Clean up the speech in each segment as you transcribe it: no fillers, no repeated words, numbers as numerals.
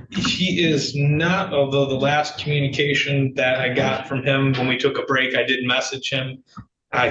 He is not, although the last communication that I got from him when we took a break, I did message him.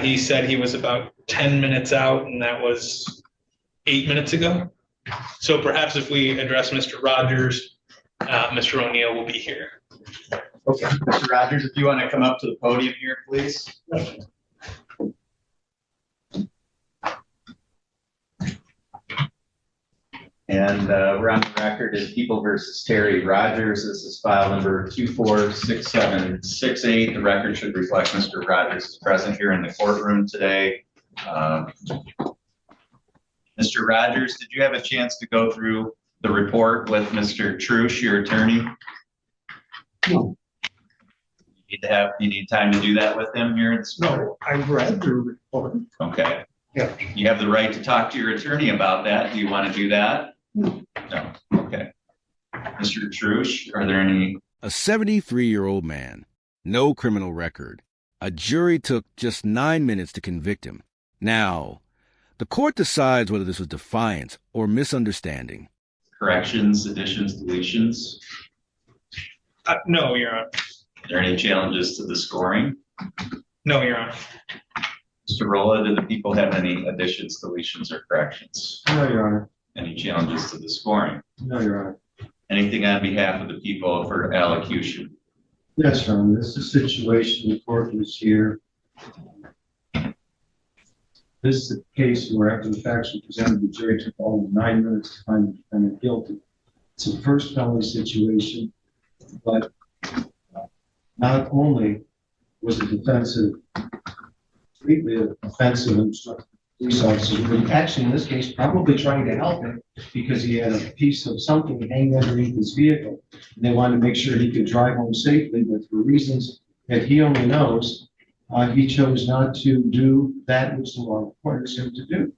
He said he was about 10 minutes out, and that was 8 minutes ago. So perhaps if we address Mr. Rogers, Mr. O'Neill will be here. Okay, Mr. Rogers, if you want to come up to the podium here, please. And we're on the record as People versus Terry Rogers. This is file number 246768. The record should reflect Mr. Rogers is present here in the courtroom today. Mr. Rogers, did you have a chance to go through the report with Mr. Trush, your attorney? No. You need time to do that with him here? No, I read the report. Okay. Yeah. You have the right to talk to your attorney about that. Do you want to do that? No. No. Okay. Mr. Trush, are there any? A 73-year-old man, no criminal record. A jury took just 9 minutes to convict him. Now, the court decides whether this was defiance or misunderstanding. Corrections, additions, deletions? No, Your Honor. Are there any challenges to the scoring? No, Your Honor. Mr. Rolla, do the people have any additions, deletions, or corrections? No, Your Honor. Any challenges to the scoring? No, Your Honor. Anything on behalf of the people for allocution? Yes, Your Honor. This is a situation the court was here. This is a case where after the facts were presented, the jury took all 9 minutes to find the defendant guilty. It's a first felony situation, but not only was it completely offensive and obstructive police officers, but actually in this case probably trying to help him because he had a piece of something hanging underneath his vehicle. And they wanted to make sure he could drive home safely, but for reasons that he only knows, he chose not to do that which the law requires him to do.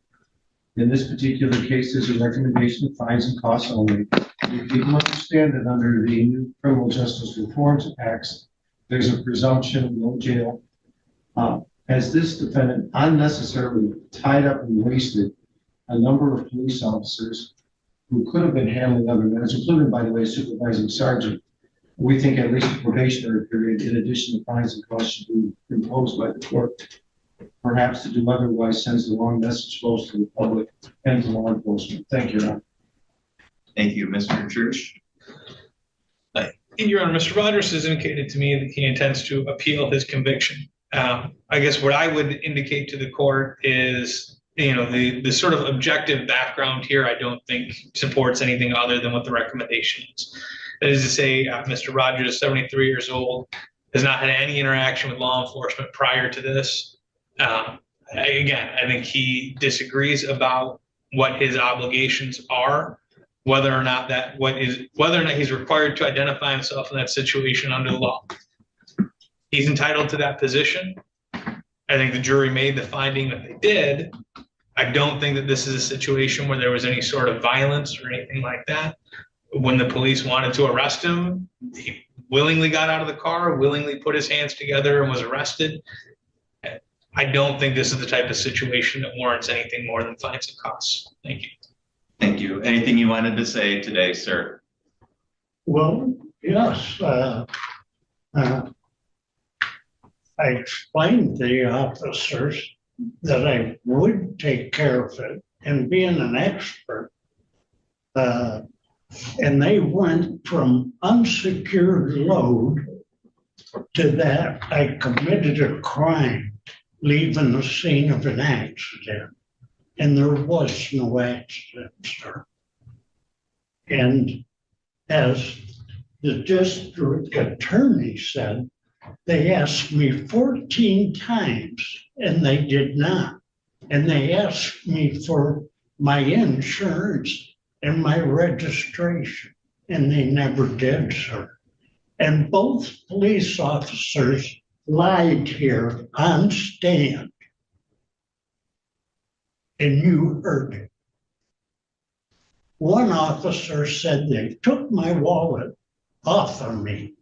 In this particular case, there's a recommendation of fines and costs only. People understand that under the new Criminal Justice Reforms Acts, there's a presumption of no jail. As this defendant unnecessarily tied up and wasted a number of police officers who could have been handling other matters, including, by the way, a supervising sergeant, we think at least a probationary period, in addition to fines and costs, should be imposed by the court. Perhaps to do otherwise sends the wrong message both to the public and to law enforcement. Thank you, Your Honor. Thank you, Mr. Trush. Your Honor, Mr. Rogers has indicated to me that he intends to appeal his conviction. I guess what I would indicate to the court is, the sort of objective background here, I don't think supports anything other than what the recommendation is. That is to say, Mr. Rogers, 73 years old, has not had any interaction with law enforcement prior to this. Again, I think he disagrees about what his obligations are, whether or not he's required to identify himself in that situation under the law. He's entitled to that position. I think the jury made the finding that they did. I don't think that this is a situation where there was any sort of violence or anything like that. When the police wanted to arrest him, he willingly got out of the car, willingly put his hands together and was arrested. I don't think this is the type of situation that warrants anything more than fines and costs. Thank you. Thank you. Anything you wanted to say today, sir? Well, yes. I explained to the officers that I would take care of it, and being an expert, and they went from unsecured load to that I committed a crime leaving the scene of an accident. And there was no accident, sir. And as the district attorney said, they asked me 14 times and they did not. And they asked me for my insurance and my registration, and they never did, sir. And both police officers lied here on stand. And you heard it. One officer said they took my wallet off of me,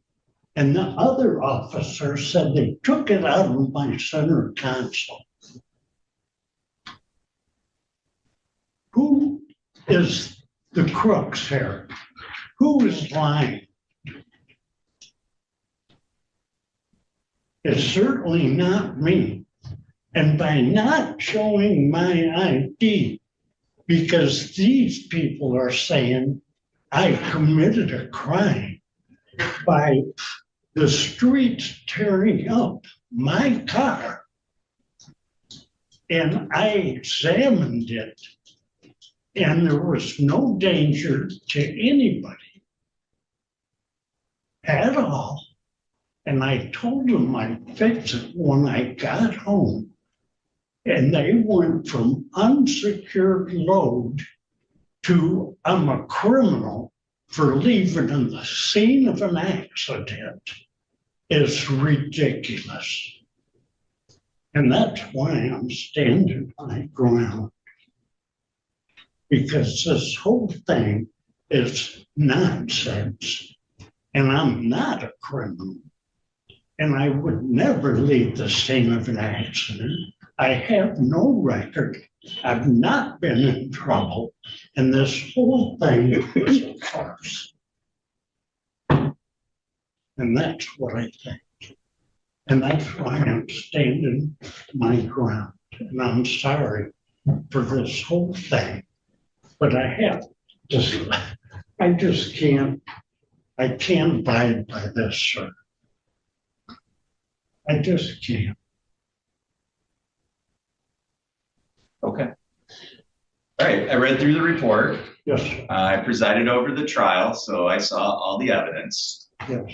and the other officer said they took it out of my center console. Who is the crooks here? Who is lying? It's certainly not me. And by not showing my ID, because these people are saying I committed a crime by the streets tearing up my car. And I examined it, and there was no danger to anybody at all. And I told them I'd fix it when I got home. And they went from unsecured load to I'm a criminal for leaving in the scene of an accident. Is ridiculous. And that's why I'm standing my ground. Because this whole thing is nonsense. And I'm not a criminal. And I would never leave the scene of an accident. I have no record. I've not been in trouble. And this whole thing is a farce. And that's what I think. And that's why I'm standing my ground. And I'm sorry for this whole thing. But I just can't abide by this, sir. I just can't. Okay. All right, I read through the report. Yes, I presided over the trial, so I saw all the evidence. yes.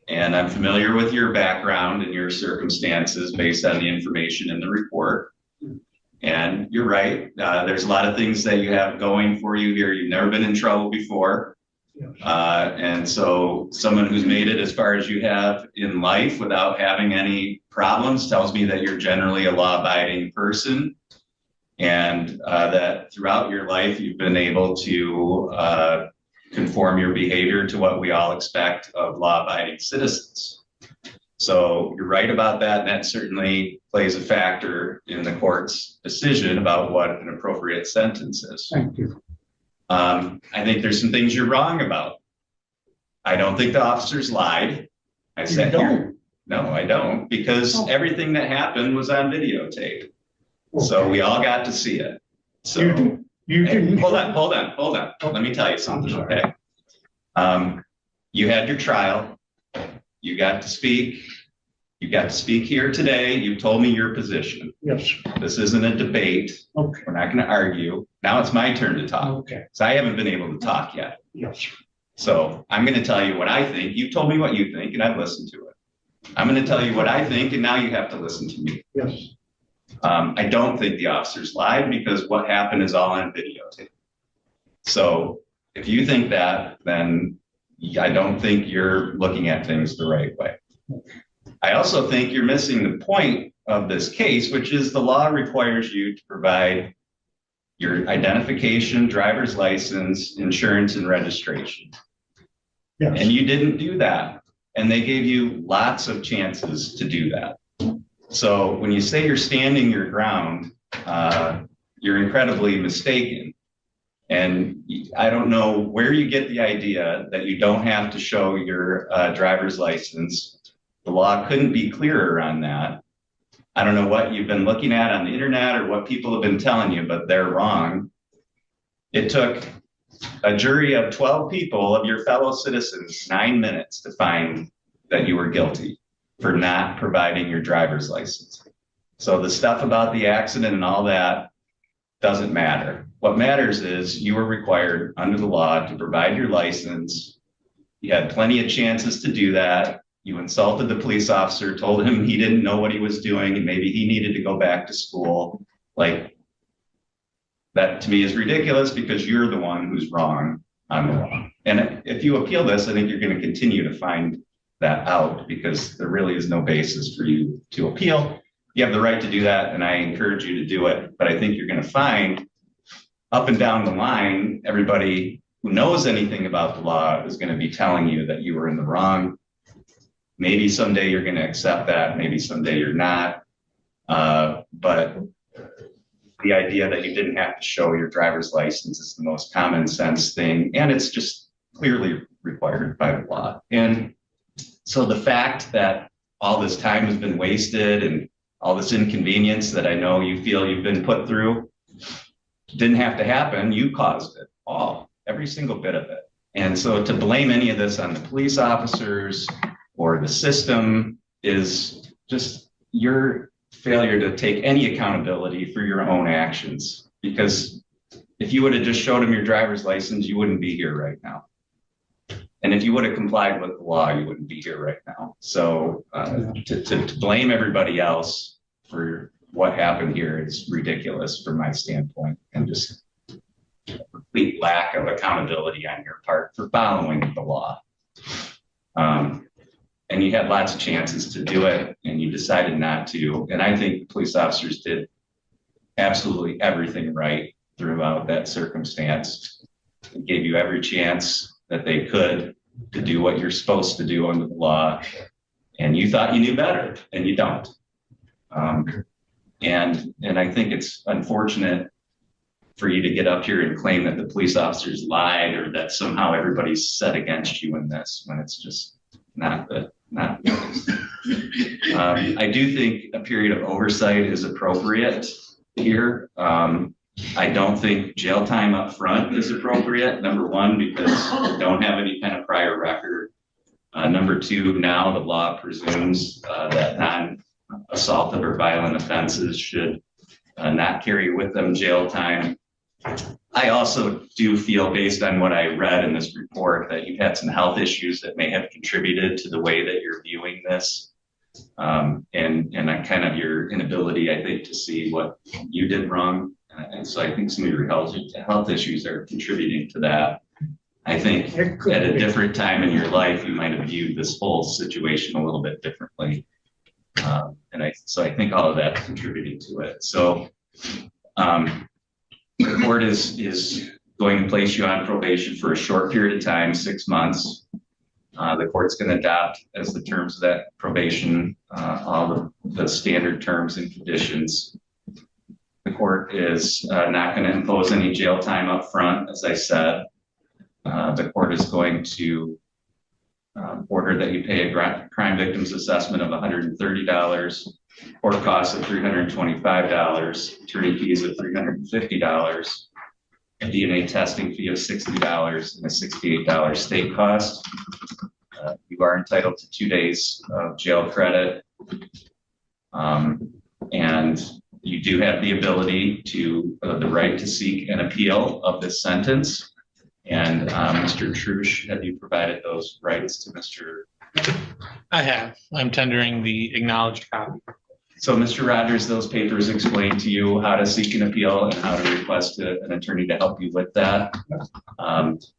And I'm familiar with your background and your circumstances based on the information in the report. And you're right, there's a lot of things that you have going for you here. You've never been in trouble before. Yes. And so someone who's made it as far as you have in life without having any problems tells me that you're generally a law-abiding person. And that throughout your life, you've been able to conform your behavior to what we all expect of law-abiding citizens. So you're right about that, and that certainly plays a factor in the court's decision about what an appropriate sentence is. Thank you. I think there's some things you're wrong about. I don't think the officers lied. I said here. No, I don't, because everything that happened was on videotape. So we all got to see it. So you didn't. hold on. Let me tell you something, okay? You had your trial. You got to speak. You got to speak here today. You told me your position. Yes. This isn't a debate. Okay. We're not going to argue. Now it's my turn to talk. Okay. So I haven't been able to talk yet. Yes. So I'm going to tell you what I think. You've told me what you think, and I've listened to it. I'm going to tell you what I think, and now you have to listen to me. Yes. I don't think the officers lied because what happened is all on videotape. So if you think that, then I don't think you're looking at things the right way. I also think you're missing the point of this case, which is the law requires you to provide your identification, driver's license, insurance, and registration. Yes. And you didn't do that. And they gave you lots of chances to do that. So when you say you're standing your ground, you're incredibly mistaken. And I don't know where you get the idea that you don't have to show your driver's license. The law couldn't be clearer on that. I don't know what you've been looking at on the internet or what people have been telling you, but they're wrong. It took a jury of 12 people of your fellow citizens 9 minutes to find that you were guilty for not providing your driver's license. So the stuff about the accident and all that doesn't matter. What matters is you were required under the law to provide your license. You had plenty of chances to do that. You insulted the police officer, told him he didn't know what he was doing and maybe he needed to go back to school. Like, that to me is ridiculous because you're the one who's wrong on the law. And if you appeal this, I think you're going to continue to find that out because there really is no basis for you to appeal. You have the right to do that, and I encourage you to do it. But I think you're going to find up and down the line, everybody who knows anything about the law is going to be telling you that you were in the wrong. Maybe someday you're going to accept that. Maybe someday you're not. But the idea that you didn't have to show your driver's license is the most common sense thing. And it's just clearly required by the law. And so the fact that all this time has been wasted and all this inconvenience that I know you feel you've been put through didn't have to happen. You caused it all, every single bit of it. And so to blame any of this on the police officers or the system is just your failure to take any accountability for your own actions. Because if you would have just showed them your driver's license, you wouldn't be here right now. And if you would have complied with the law, you wouldn't be here right now. So to blame everybody else for what happened here is ridiculous from my standpoint, and just a complete lack of accountability on your part for following the law. And you had lots of chances to do it and you decided not to. And I think police officers did absolutely everything right throughout that circumstance. They gave you every chance that they could to do what you're supposed to do under the law. And you thought you knew better, and you don't. And I think it's unfortunate for you to get up here and claim that the police officers lied or that somehow everybody's set against you in this, when it's just not the case. I do think a period of oversight is appropriate here. I don't think jail time up front is appropriate. Number one, because you don't have any kind of prior record. Number two, now the law presumes that non-assaultive or violent offenses should not carry with them jail time. I also do feel, based on what I read in this report, that you've had some health issues that may have contributed to the way that you're viewing this. And I kind of your inability, I think, to see what you did wrong. And so I think some of your health issues are contributing to that. I think at a different time in your life, you might have viewed this whole situation a little bit differently. So I think all of that contributed to it. So the court is going to place you on probation for a short period of time, 6 months. The court's going to adopt as the terms of that probation all the standard terms and conditions. The court is not going to impose any jail time up front, as I said. The court is going to order that you pay a crime victims assessment of $130, court costs of $325, attorney fees of $350, a DNA testing fee of $60, and a $68 state cost. You are entitled to 2 days of jail credit. And you do have the ability to, the right to seek an appeal of this sentence. And Mr. Trush, have you provided those rights to Mr.? I have. I'm tendering the acknowledged copy. So Mr. Rogers, those papers explain to you how to seek an appeal and how to request an attorney to help you with that.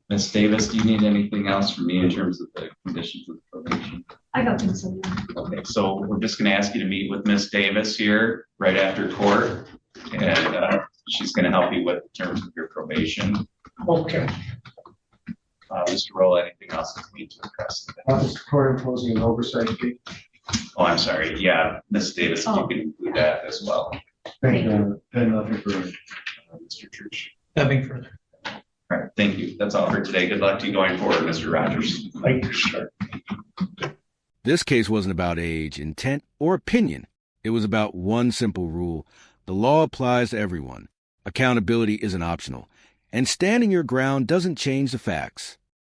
Ms. Davis, do you need anything else from me in terms of the conditions of the probation? I don't think so. No. Okay, so we're just going to ask you to meet with Ms. Davis here right after court, and she's going to help you with the terms of your probation. Okay. Mr. Roll, anything else that we need to address? Is the court imposing an oversight fee? Oh, I'm sorry. Yeah, Ms. Davis, if you can include that as well. Thank you. Nothing further. Mr. Trush. Nothing further. All right, thank you. That's all for today. Good luck to you going forward, Mr. Rogers. Thank you, sir. This case wasn't about age, intent, or opinion. It was about one simple rule. The law applies to everyone. Accountability isn't optional. And standing your ground doesn't change the facts.